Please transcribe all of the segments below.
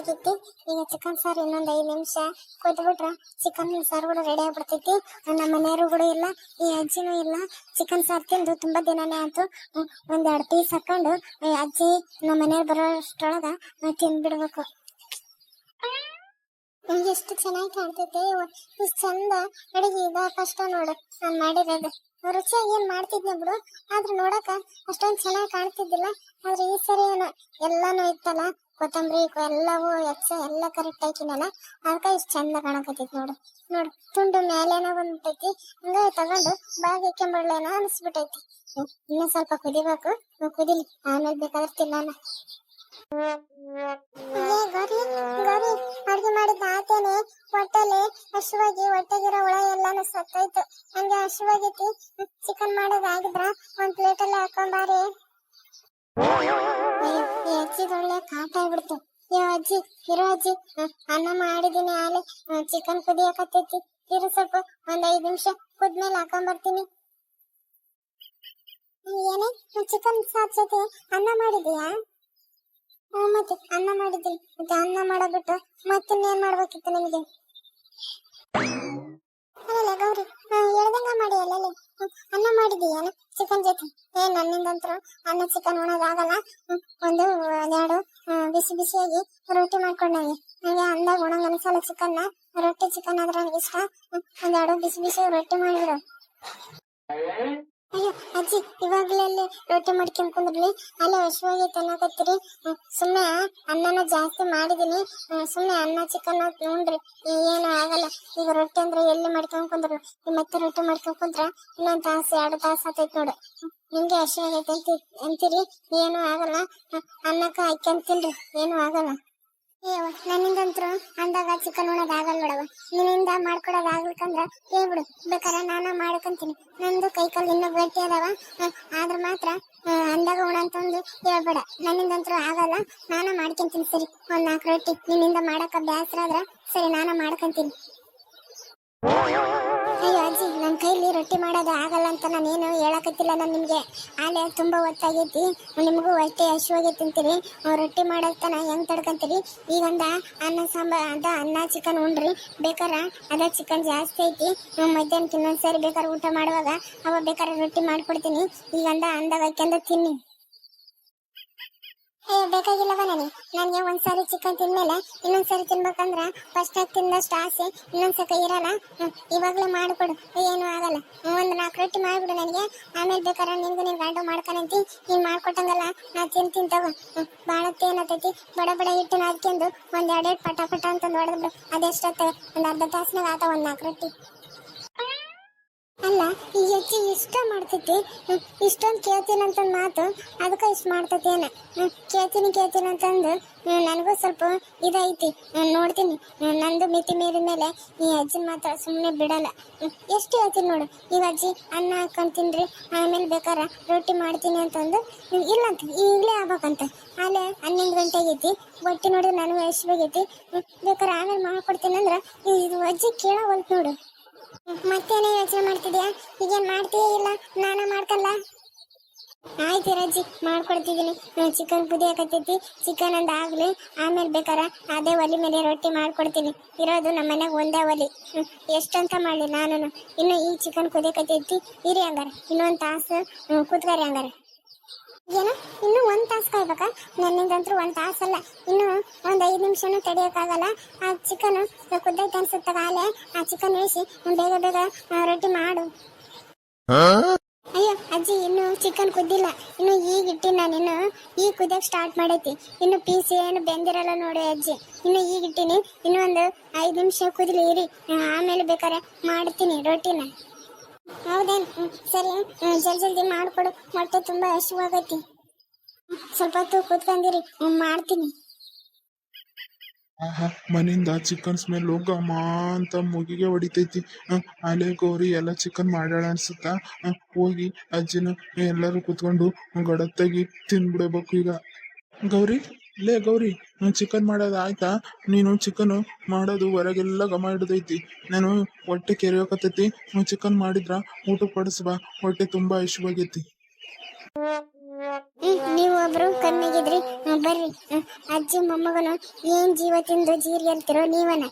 ಆಗಿತ್ತು. ಈಗ ಚಿಕನ್ ಸಾರು ಇನ್ನೊಂದು 5 ನಿಮಿಷ ಕೊಯ್ದುಬಿಟ್ರೆ ಚಿಕನ್ ಸಾರು ಕೂಡ ರೆಡಿ ಆಗ್ಬಿಡ್ತೈತಿ. ನಮ್ಮ ಮನೆಯವರು ಕೂಡ ಇಲ್ಲ, ಈ ಅಜ್ಜಿನೂ ಇಲ್ಲ. ಚಿಕನ್ ಸಾರು ತಿಂದು ತುಂಬಾ ದಿನನೇ ಆಯ್ತು. ಒಂದೆರಡು ಪೀಸ್ ಹಾಕೊಂಡು ಅಜ್ಜಿ ನಮ್ಮ ಮನೆಯವ್ರು ಬರೋ ಅಷ್ಟರೊಳಗ ತಿಂದ್ಬಿಡ್ಬೇಕು. ನಮ್ಗೆ ಎಷ್ಟು ಚೆನ್ನಾಗಿ ಕಾಣ್ತೈತೆ, ಇಷ್ಟು ಚಂದ ಅಡಿಗೆ ಇದ ಕಷ್ಟ ನೋಡು ನಾನು ಮಾಡಿರೋದು. ರುಚಿಯಾಗಿ ಏನ್ ಮಾಡ್ತಿದ್ನಿ ಬಿಡು, ಆದ್ರೆ ನೋಡಕ ಅಷ್ಟೊಂದು ಚೆನ್ನಾಗಿ ಕಾಣ್ತಿದ್ದಿಲ್ಲ. ಆದ್ರೆ ಈ ಸರಿ ಏನೋ ಎಲ್ಲಾನು ಇತ್ತಲ್ಲ, ಕೊತ್ತಂಬರಿ ಎಲ್ಲವೂ ಎಲ್ಲ ಕರೆಕ್ಟ್ ಹಾಕಿನಲ್ಲ, ಅದಕ್ಕೆ ಇಷ್ಟು ಚಂದ ಕಾಣಕತ್ತೈತಿ ನೋಡು. ನೋಡು ತುಂಡು ಮೇಲೇನೋ ಬಂದ್ಬಿಟ್ಟೈತಿ, ಹಂಗಾಗಿ ತಗೊಂಡು ಬಾಗಿ ಹಾಕ್ಕೊಂಬಿಡ್ಲೇನೋ ಅನಿಸ್ಬಿಟ್ಟೈತಿ. ಇನ್ನೂ ಸ್ವಲ್ಪ ಕುದಿಬೇಕು, ಕುದಿಲಿ, ಆಮೇಲೆ ಬೇಕಾದ್ರೆ ತಿನ್ನೋಣ. ಗೌರಿ ಗೌರಿ, ಅಡ್ಗೆ ಮಾಡಿದ್ದ ಆತೇನೆ, ಹೊಟ್ಟೆಲಿ ಹಸುವಾಗಿ ಹೊಟ್ಟೆಗಿರೋ ಹುಳ ಎಲ್ಲಾನು ಸತ್ತೋಯ್ತು. ಹಂಗೆ ಹಸುವಾಗೈತಿ. ಚಿಕನ್ ಮಾಡೋದಾಗಿದ್ರ ಒಂದ್ ಪ್ಲೇಟಲ್ಲಿ ಹಾಕೊಂಬಾರಿ. ಈ ಅಜ್ಜಿದೊಳ್ಳೆ ಕಾಟ ಆಗ್ಬಿಡ್ತು. ಅಜ್ಜಿ ಇರೋ ಅಜ್ಜಿ, ಅನ್ನ ಮಾಡಿದೀನಿ ಆಲೆ, ಚಿಕನ್ ಕುದಿಯಕತ್ತೈತಿ, ಇರು ಸ್ವಲ್ಪ ಒಂದ್ 5 ನಿಮಿಷ ಕುದ್ಮೇಲೆ ಹಾಕೊಂಬರ್ತೀನಿ. ಏನೇ ಚಿಕನ್ ಸಾರ್ ಜೊತೆ ಅನ್ನ ಮಾಡಿದೀಯಾ? ಮತ್ತೆ ಅನ್ನ ಮಾಡಿದ್ದೀನಿ. ಮತ್ತೆ ಅನ್ನ ಮಾಡಬಿಟ್ಟು ಮತ್ತಿನ್ನೇನ್ ಮಾಡ್ಬೇಕಿತ್ತು ನಿಮಗೆ? ಅಲ್ಲಲ್ಲ ಗೌರಿ, ಹೇಳ್ದಂಗ ಮಾಡಿ ಅಲ್ಲಲ್ಲಿ ಅನ್ನ ಮಾಡಿದೀಯೇನ ಚಿಕನ್ ಜೊತೆ? ನನ್ನಿಂದಂತರೂ ಅನ್ನ ಚಿಕನ್ ಉಣೋದಾಗಲ್ಲ. ಎರಡು ಬಿಸಿ ಬಿಸಿಯಾಗಿ ರೊಟ್ಟಿ ಮಾಡ್ಕೊಂಡಂಗೆ ನನಗೆ ಅಂದಾಗ ಉಣಂಗ ಅನ್ಸಲ್ಲ. ರೊಟ್ಟಿ ಚಿಕನ್ ಆದ್ರೆ ನನಗೆ ಇಷ್ಟ. ಒಂದೆರಡು ಬಿಸಿ ಬಿಸಿ ರೊಟ್ಟಿ ಮಾಡಿಬಿಡು. ಅಯ್ಯೋ ಅಜ್ಜಿ, ಇವಾಗ್ಲೇ ರೊಟ್ಟಿ ಮಾಡ್ಕೊಂಡ್ ಕುಂದ್ರಲಿ, ಅಲ್ಲೇ ಹಸುವಾಗಿ ತಿನ್ನಕತ್ತೀರಿ. ಸುಮ್ಮನೆ ಅನ್ನನ ಜಾಸ್ತಿ ಮಾಡಿದೀನಿ, ಸುಮ್ಮನೆ ಅನ್ನ ಚಿಕನ್ ಉಂಡ್ರಿ, ಏನು ಆಗಲ್ಲ. ಈಗ ರೊಟ್ಟಿ ಅಂದ್ರೆ ಎಲ್ಲಿ ಮಾಡ್ಕೊಂಡ್ ಕುಂದ್ರು, ಮತ್ತೆ ರೊಟ್ಟಿ ಮಾಡ್ಕೊಂಡ್ ಕುಂದ್ರ ಇನ್ನೊಂದ್ ತಾಸು 2 ತಾಸು ಆತೈತ್ ನೋಡು. ನಿಮ್ಗೆ ಹಸುವಾಗೈತೆ ಅಂತೀರಿ, ಏನು ಆಗಲ್ಲ. ಅನ್ನಕ್ಕ ಹಾಕ್ಯಂಡ್ ತಿನ್ರಿ, ಏನು ಆಗಲ್ಲ. ನನ್ನಿಂದಂತ್ರು ಅಂದಾಗ ಚಿಕನ್ ಉಣೋದಾಗಲ್ಲ ಬಿಡವ. ನಿನ್ನಿಂದ ಮಾಡ್ಕೊಡೋದ್ ಆಗ್ಲಿಕ್ಕಂದ್ರ ಹೇಳ್ಬಿಡು, ಬೇಕಾರೆ ನಾನ ಮಾಡ್ಕೊಂತೀನಿ. ನಂದು ಕೈಕಾಲು ಇನ್ನೂ ಗಟ್ಟಿ ಅದಾವ, ಆದ್ರ ಮಾತ್ರ ಅಂದಾಗ ಉಣಂತಂದು ಹೇಳ್ಬೇಡ. ನನ್ನಿಂದಂತ್ರು ಆಗಲ್ಲ, ನಾನ ಮಾಡ್ಕೊಂತೀನಿ. ಸರಿ, ಒಂದ್ 4 ರೊಟ್ಟಿ ನಿನ್ನಿಂದ ಮಾಡಕ ಬ್ಯಾಸರ ಆದ್ರ ಸರಿ, ನಾನ ಮಾಡ್ಕೊಂತೀನಿ. ಅಯ್ಯೋ ಅಜ್ಜಿ, ನನ್ನ ಕೈಲಿ ರೊಟ್ಟಿ ಮಾಡೋದು ಆಗಲ್ಲ ಅಂತ ನಾನೇನು ಹೇಳಕತ್ತಿಲ್ಲ. ನಾನು ನಿಮ್ಗೆ ಆಲೆ ತುಂಬಾ ಹೊತ್ತಾಗೈತಿ, ನಿಮಗೂ ಹೊಟ್ಟೆ ಹಸುವಾಗೈತಿ ಅಂತೀರಿ. ರೊಟ್ಟಿ ಮಾಡೋದನ್ನ ಹೆಂಗ್ ತಡ್ಕೊಂತೀರಿ? ಈಗಂದ ಅನ್ನ ಸಾಂಬಾರ್ ಅದ ಅನ್ನ ಚಿಕನ್ ಉಂಡ್ರಿ, ಬೇಕಾರ ಅದ ಚಿಕನ್ ಜಾಸ್ತಿ ಐತಿ. ಮಧ್ಯಾಹ್ನಕ್ಕೆ ಇನ್ನೊಂದ್ಸರಿ ಬೇಕಾದ್ರೆ ಊಟ ಮಾಡುವಾಗ ಅವ ಬೇಕಾದ್ರೆ ರೊಟ್ಟಿ ಮಾಡ್ಕೊಡ್ತೀನಿ. ಈಗಂದ ಅಂದಾಗ ಹಾಕ್ಯಂದ ತಿನ್ನಿ. ಬೇಕಾಗಿಲ್ಲವ ನನಗೆ ಒಂದ್ಸಾರಿ ಚಿಕನ್ ತಿಂದ್ಮೇಲೆ ಇನ್ನೊಂದ್ಸರಿ ತಿನ್ಬೇಕಂದ್ರ ಫಸ್ಟ್ ಆಗಿ ತಿಂದಷ್ಟು ಆಸೆ ಇನ್ನೊಂದ್ಸಕ ಇರಲ್ಲ. ಇವಾಗ್ಲೇ ಮಾಡಿಕೊಡು, ಏನು ಆಗಲ್ಲ. ಒಂದ್ 4 ರೊಟ್ಟಿ ಮಾಡ್ಬಿಡು ನನಗೆ, ಆಮೇಲೆ ಬೇಕಾದ್ರೆ ನಿನ್ಗೂ ನೀನ್ ಗಂಡು ಮಾಡ್ಕೊಂಡಂತಿ. ನೀನ್ ಮಾಡ್ಕೊಟ್ಟಂಗಲ್ಲ ನಾ ತಿಂತೀನಿ ತಗೋ. ಬಾಳತ್ತೆ ಏನತೈತಿ, ಬಡ ಬಡ ಹಿಟ್ಟು ನಾದ್ಕೊಂಡು ಒಂದ್ 2 ಪಟ ಪಟ ಅಂತಂದು ಹೊಡೆದ್ಬಿಡು. ಅದೆಷ್ಟತ್ತ ಒಂದ್ ಅರ್ಧ ತಾಸ್ನಾಗ ಆತ ಒಂದ್ 4 ರೊಟ್ಟಿ. ಅಲ್ಲ, ಈ ಅಜ್ಜಿ ಇಷ್ಟ ಮಾಡ್ತೈತಿ, ಇಷ್ಟೊಂದು ಕೇಳ್ತೀನಂತಂದು ಮಾತು, ಅದಕ್ಕೆ ಇಷ್ಟು ಮಾಡ್ತೈತಿ ಏನ? ಕೇಳ್ತೀನಿ ಅಂತಂದು ನನಗೂ ಸ್ವಲ್ಪ ಇದೈತಿ, ನೋಡ್ತೀನಿ. ನಂದು ಮಿತಿ ಮೀರಿದ ಮೇಲೆ ಈ ಅಜ್ಜಿನ ಮಾತ್ರ ಸುಮ್ಮನೆ ಬಿಡಲ್ಲ. ಎಷ್ಟು ಹೇಳ್ತೀನಿ ನೋಡು. ಈಗ ಅಜ್ಜಿ ಅನ್ನ ಹಾಕೊಂಡು ತಿನ್ರಿ, ಆಮೇಲೆ ಬೇಕಾರ ರೊಟ್ಟಿ ಮಾಡ್ತೀನಿ ಅಂತಂದು ಇಲ್ಲಂತ ಈಗಲೇ ಆಗ್ಬೇಕಂತ. ಆಲೆ 11 ಗಂಟೆ ಆಗೈತಿ, ಹೊಟ್ಟಿ ನೋಡಿದ್ರೆ ನನಗೂ ಹಸಿವಾಗೈತಿ. ಬೇಕಾರೆ ಆಮೇಲೆ ಮಾಡ್ಕೊಡ್ತೀನಿ ಅಂದ್ರೆ ಇದು ಅಜ್ಜಿ ಕೇಳವಲ್ತು ನೋಡು. ಮತ್ತೇನೇ ಯೋಚನೆ ಮಾಡ್ತಿದ್ಯಾ? ಈಗೇನ್ ಮಾಡ್ತೀಯ? ಇಲ್ಲ ನಾನ ಮಾಡ್ಕಲ್ಲ. ಆಯ್ತು ರಜ್ಜಿ, ಮಾಡ್ಕೊಡ್ತಿದ್ದೀನಿ. ಚಿಕನ್ ಕುದಿಯಕತ್ತೈತಿ, ಚಿಕನ್ ಅಂದ ಆಗ್ಲಿ, ಆಮೇಲೆ ಬೇಕಾರ ಅದೇ ಒಲಿ ಮೇಲೆ ರೊಟ್ಟಿ ಮಾಡ್ಕೊಡ್ತೀನಿ. ಇರೋದು ನಮ್ಮ ಮನ್ಯಾಗ ಒಂದೇ ಒಲಿ, ಎಷ್ಟಂತ ಮಾಡಲಿ ನಾನು. ಇನ್ನು ಈ ಚಿಕನ್ ಕುದಿಯಕತ್ತೈತಿ, ಇರಿ ಹಂಗಾರ ಇನ್ನೊಂದು ತಾಸು ಕೂತ್ಕರಿ ಹಂಗಾರ. ಏನು ಇನ್ನು 1 ತಾಸು ಕಾಯ್ಬೇಕಾ? ನನ್ನಿಂದಂತರೂ 1 ತಾಸಲ್ಲ, ಇನ್ನು ಒಂದ್ 5 ನಿಮಿಷನೂ ತಡಿಯೋಕ್ಕಾಗಲ್ಲ. ಆ ಚಿಕನ್ ಕುದ್ದೈತೆ ಅನ್ಸುತ್ತಾಗ ಆಲೆ ಆ ಚಿಕನ್ ಇಳಿಸಿ ಬೇಗ ಬೇಗ ರೊಟ್ಟಿ ಮಾಡು. ಅಯ್ಯೋ ಅಜ್ಜಿ, ಇನ್ನು ಚಿಕನ್ ಕುದ್ದಿಲ್ಲ, ಇನ್ನು ಈಗ ಇಟ್ಟಿನ ನಾನು, ಇನ್ನು ಈಗ ಕುದಿಯಕ್ ಸ್ಟಾರ್ಟ್ ಮಾಡೈತಿ. ಇನ್ನು ಪೀಸ್ ಏನು ಬೆಂದಿರಲ್ಲ ನೋಡಿ ಅಜ್ಜಿ, ಇನ್ನು ಈಗ ಇಟ್ಟಿನಿ. ಇನ್ನು ಒಂದು 5 ನಿಮಿಷ ಕುದಿಲಿ ಇರಿ, ಆಮೇಲೆ ಬೇಕಾರೆ ಮಾಡ್ತೀನಿ ರೊಟ್ಟಿನ. ಹೌದೇನು? ಸರಿ, ಜಲ್ದಿ ಮಾಡ್ಕೊಡು, ಹೊಟ್ಟೆ ತುಂಬಾ ಹಸಿವಾಗೈತಿ. ಸ್ವಲ್ಪ ಹೊತ್ತು ಕೂತ್ಕೊಂಡಿರಿ, ಮಾಡ್ತೀನಿ. ಮನೆಯಿಂದ ಚಿಕನ್ ಸ್ಮೆಲ್ ಘಮ ಅಂತ ಮುಗಿಗೆ ಹೊಡಿತೈತಿ. ಅಲೆ ಗೌರಿ ಎಲ್ಲ ಚಿಕನ್ ಮಾಡ್ಯಾಳ ಅನ್ಸುತ್ತಾ. ಹೋಗಿ ಅಜ್ಜಿನ ಎಲ್ಲರೂ ಕುತ್ಕೊಂಡು ಗಡತ್ತಾಗಿ ತಿನ್ಬಿಡಬೇಕು ಈಗ. ಗೌರಿ, ಲೇ ಗೌರಿ, ಚಿಕನ್ ಮಾಡೋದು ಆಯ್ತಾ? ನೀನು ಚಿಕನ್ ಮಾಡೋದು ಹೊರಗೆಲ್ಲ ಘಮ ಹಿಡ್ದೈತಿ, ನಾನು ಹೊಟ್ಟೆ ಕೆರೆಯೋಕತ್ತೈತಿ. ಚಿಕನ್ ಮಾಡಿದ್ರ ಊಟ ಪಡಿಸ್ಬಾ, ಹೊಟ್ಟೆ ತುಂಬಾ ಹಸಿವಾಗೈತಿ. ನೀವು ಒಬ್ರು ಕಮ್ಮಿಗಿದ್ರಿ ಬರ್ರಿ ಅಜ್ಜಿ ಮೊಮ್ಮಗನು ಏನ್ ಜೀವ ತಿಂದು ಜೀರಿಗೆ ಇರ್ತಿರೋ ನೀವನ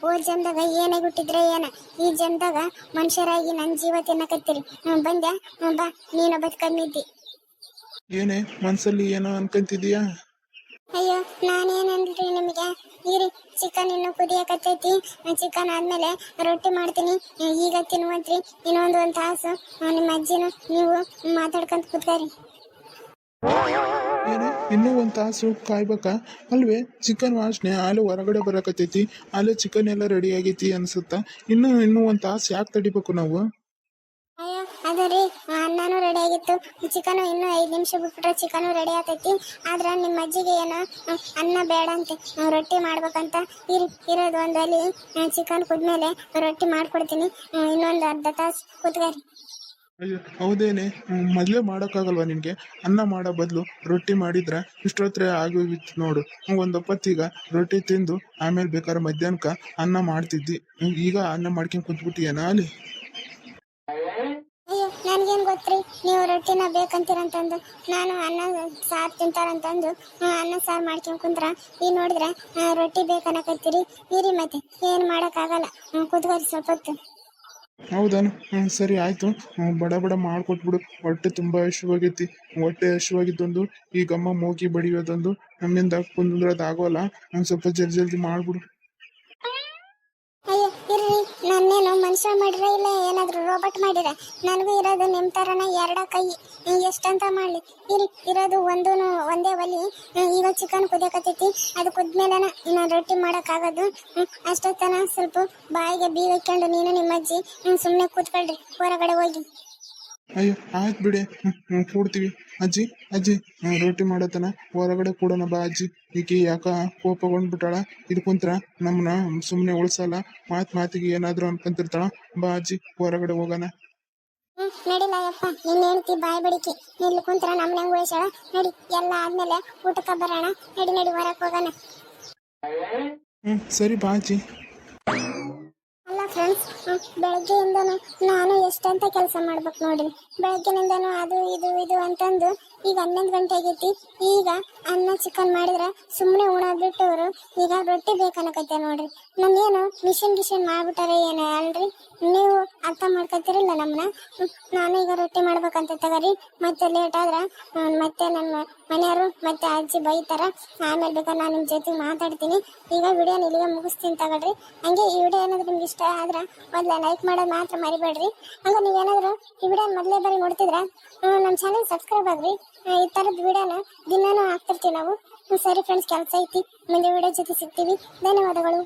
ಓ ಜನ್ದಾಗ ಏನಾಗಿ ಹುಟ್ಟಿದ್ರೆ ಏನ ಈ ಜನ್ದಾಗ ಮನುಷ್ಯರಾಗಿ ನನ್ನ ಜೀವ ತಿನ್ನಕತ್ತೀರಿ ಬಂದ್ಯಾ ಬಾ ನೀನೊಬ್ಬತ್ ಕಮ್ಮಿ ಇದ್ದಿ. ಏನೇ ಮನ್ಸಲ್ಲಿ ಏನೋ ಅನ್ಕೊಂತಿದೀಯಾ? ಅಯ್ಯೋ ನಾನೇನಂದ್ರಿ ನಿಮಗೆ ಇರಿ ಚಿಕನ್ ಇನ್ನು ಕುದಿಯಕತ್ತೈತಿ ಚಿಕನ್ ಆದ್ಮೇಲೆ ರೊಟ್ಟಿ ಮಾಡ್ತೀನಿ ಈಗ ತಿನ್ನುವಂತ್ರಿ ಇನ್ನೊಂದು ಒಂದು ತಾಸು ನಿಮ್ಮ ಅಜ್ಜಿನು ನೀವು ಮಾತಾಡ್ಕೊಂತ ಕೂತ್ಕಾರಿ. ಏನೇ ಇನ್ನೂ ಒಂದು ತಾಸು ಕಾಯ್ಬೇಕಾ? ಅಲ್ವೇ ಚಿಕನ್ ವಾಸನೆ ಆಲೆ ಹೊರಗಡೆ ಬರಕತ್ತೈತಿ, ಆಲೆ ಚಿಕನ್ ಎಲ್ಲ ರೆಡಿ ಆಗೈತಿ ಅನ್ಸುತ್ತಾ. ಇನ್ನೂ ಒಂದು ತಾಸು ಯಾಕೆ ತಡಿಬೇಕು ನಾವು? ಅಯ್ಯೋ ಅದ ರೀ ಅನ್ನನೂ ರೆಡಿ ಆಗಿತ್ತು, ಚಿಕನು ಇನ್ನೂ 5 ನಿಮಿಷ ಬಿಟ್ಬಿಟ್ರೆ ಚಿಕನು ರೆಡಿ ಆಗ್ತೈತಿ. ಆದ್ರೆ ನಿಮ್ಮ ಅಜ್ಜಿಗೆ ಏನೋ ಅನ್ನ ಬೇಡ ಅಂತೆ ರೊಟ್ಟಿ ಮಾಡ್ಬೇಕಂತ. ಇರೋದು ಒಂದು ಅಲ್ಲಿ ಚಿಕನ್ ಕುದ್ಮೇಲೆ ರೊಟ್ಟಿ ಮಾಡ್ಕೊಡ್ತೀನಿ, ಇನ್ನೊಂದು ಅರ್ಧ ತಾಸು ಕೂತ್ಗಾರಿ. ಅಯ್ಯೋ ಹೌದೇನೆ, ಮೊದಲೇ ಮಾಡೋಕ್ಕಾಗಲ್ವಾ ನಿನಗೆ? ಅನ್ನ ಮಾಡೋ ಬದಲು ರೊಟ್ಟಿ ಮಾಡಿದ್ರೆ ಇಷ್ಟೊತ್ತರೆ ಆಗೋಗಿತ್ತು ನೋಡು. ಒಂದೊಪ್ಪತ್ತೀಗ ರೊಟ್ಟಿ ತಿಂದು ಆಮೇಲೆ ಬೇಕಾದ್ರೆ ಮಧ್ಯಾಹ್ನಕ್ಕೆ ಅನ್ನ ಮಾಡ್ತಿದ್ದಿ, ಈಗ ಅನ್ನ ಮಾಡ್ಕೊಂಡು ಕುಂತ್ಬಿಟ್ಟಿಯೇನ ಅಲ್ಲಿ? ಅಯ್ಯೋ ನನ್ಗೇನು ಗೊತ್ತ್ರಿ ನೀವು ರೊಟ್ಟಿನ ಬೇಕಂತೀರಂತಂದು. ನಾನು ಅನ್ನ ಸಾರು ತಿಂತಾರಂತಂದು ಅನ್ನ ಸಾರು ಮಾಡ್ಕೊಂಡು ಕುಂತ್ರ ಈಗ ನೋಡಿದ್ರೆ ರೊಟ್ಟಿ ಬೇಕನ್ನಕತ್ತೀರಿ. ಇರಿ ಮತ್ತೆ ಏನು ಮಾಡೋಕ್ಕಾಗಲ್ಲ, ಕುತ್ಕೋರಿ ಸ್ವಲ್ಪ ಹೊತ್ತು. ಹೌದಾನು? ಸರಿ ಆಯಿತು, ಬಡ ಬಡ ಮಾಡಿಕೊಟ್ಬಿಡು. ಹೊಟ್ಟೆ ತುಂಬ ಹಸಿವಾಗೈತಿ. ಹೊಟ್ಟೆ ಹಸಿವಾಗಿದ್ದೊಂದು ಈಗಮ್ಮ ಮೂಗಿ ಬಡಿಯೋದೊಂದು ನಮ್ಮಿಂದ ಕುಂದ್ರದಾಗೋಲ್ಲ. ಸ್ವಲ್ಪ ಜಲ್ದಿ ಮಾಡಿಬಿಡು. ಅಯ್ಯೋ ಇರ್ರಿ, ನನ್ನೇನು ಮನುಷ್ಯ ಮಾಡಿರ ಇಲ್ಲ ಏನಾದ್ರು ರೋಬೋಟ್ ಮಾಡಿರ? ನನಗೂ ಇರೋದು ನಿಮ್ಮ ಥರನ 2 ಕೈ, ಎಷ್ಟಂತ ಮಾಡಲಿ. ಇರೋದು ಒಂದೇ ಒಲಿ. ಈಗ ಚಿಕನ್ ಕುದಿಯಕತ್ತೈತಿ, ಅದು ಕುದ್ಮೇಲೆ ನಾನು ರೊಟ್ಟಿ ಮಾಡೋಕ್ಕಾಗೋದು. ಅಷ್ಟೊತ್ತನ ಸ್ವಲ್ಪ ಬಾಯಿಗೆ ಬೀಗ ಇಕ್ಕೊಂಡು ನೀನು ನಿಮ್ಮ ಅಜ್ಜಿ ಸುಮ್ಮನೆ ಕೂತ್ಕೊಳ್ರಿ ಹೊರಗಡೆ ಹೋಗಿ. ಅಯ್ಯೋ ಆಯ್ತು ಬಿಡೆ, ಕೂಡ್ತೀವಿ. ಅಜ್ಜಿ ಅಜ್ಜಿ ರೊಟ್ಟಿ ಮಾಡತನ ಹೊರಗಡೆ ಕೂಡೋಣ ಬಾ ಅಜ್ಜಿ. ಈಕಿ ಯಾಕ ಕೋಪಗೊಂಡ್ಬಿಟ್ಟಾಳ, ಇದು ಕುಂತ್ರ ನಮ್ಮನ್ನ ಸುಮ್ಮನೆ ಉಳ್ಸಲ್ಲ, ಮಾತಿಗೆ ಏನಾದರೂ ಅನ್ಕೊಂತಿರ್ತಾಳ. ಬಾ ಅಜ್ಜಿ ಹೊರಗಡೆ ಹೋಗೋಣ. ನಡಿಲ್ಲ ಯಪ್ಪ, ನಿನ್ನ ಹೆಂಡತಿ ಬಾಯಿ ಬಡಿಕೆ ಇಲ್ಲಿ ಕುಂತ್ರ ನಮ್ಮನೆ ಉಳಿಸಾಳ. ನಡಿ, ಎಲ್ಲ ಆದ್ಮೇಲೆ ಊಟಕ್ಕೆ ಬರೋಣ. ನಡಿ ಹೊರಗೆ ಹೋಗೋಣ. ಸರಿ ಬಾ ಅಜ್ಜಿ. ಅಲ್ಲ ಫ್ರೆಂಡ್ಸ್, ಬೆಳಗ್ಗೆಯಿಂದನೂ ನಾನು ಎಷ್ಟಂತ ಕೆಲಸ ಮಾಡ್ಬೇಕು ನೋಡ್ರಿ. ಬೆಳಗ್ಗೆನಿಂದನೂ ಅದು ಇದು ಅಂತಂದು ಈಗ 11 ಗಂಟೆ ಆಗೈತಿ. ಈಗ ಅನ್ನ ಚಿಕನ್ ಮಾಡಿದ್ರೆ ಸುಮ್ಮನೆ ಉಣೋದು ಬಿಟ್ಟವರು ಈಗ ರೊಟ್ಟಿ ಬೇಕನ್ನಕತ್ತೆ ನೋಡ್ರಿ. ನಾನೇನು ಮಿಷನ್ ಮಾಡ್ಬಿಟ್ಟಾರೆ ಏನೋ ಅಲ್ರಿ, ನೀವು ಅರ್ಥ ಮಾಡ್ಕೊತಿರಲ್ಲ ನಮ್ಮನ್ನ. ನಾನು ಈಗ ರೊಟ್ಟಿ ಮಾಡ್ಬೇಕಂತ ತಗೋರಿ, ಮತ್ತೆ ಲೇಟ್ ಆದ್ರೆ ಮತ್ತೆ ನನ್ನ ಮನೆಯವರು ಮತ್ತೆ ಅಜ್ಜಿ ಬೈತಾರ. ಆಮೇಲೆ ಬೇಕಾದ್ರೆ ನಾನು ನಿಮ್ಮ ಜೊತೆ ಮಾತಾಡ್ತೀನಿ. ಈಗ ವಿಡಿಯೋನ ಇಲ್ಲಿಗೆ ಮುಗಿಸ್ತೀನಿ ತಗೊಳ್ರಿ. ಹಂಗೆ ಈ ವಿಡಿಯೋ ಏನಾದರೂ ನಿಮ್ಗೆ ಇಷ್ಟ ಆದ್ರೆ ಮೊದಲೇ ಲೈಕ್ ಮಾಡೋದು ಮಾತ್ರ ಮರಿಬೇಡ್ರಿ. ಹಂಗೆ ನೀವೇನಾದರೂ ಈ ವಿಡಿಯೋ ಮೊದಲೇ ಬಾರಿ ನೋಡ್ತಿದ್ರೆ ನಮ್ಮ ಚಾನಲ್ ಸಬ್ಸ್ಕ್ರೈಬ್ ಆಗ್ರಿ. ಈ ಥರದ ವಿಡಿಯೋನ ದಿನಾನೂ ಹಾಕ್ತಿರ್ತೀವಿ ನಾವು. ಸರಿ ಫ್ರೆಂಡ್ಸ್, ಕೆಲಸ ಐತಿ, ಮುಂದೆ ವಿಡಿಯೋ ಜೊತೆ ಸಿಗ್ತೀವಿ. ಧನ್ಯವಾದಗಳು.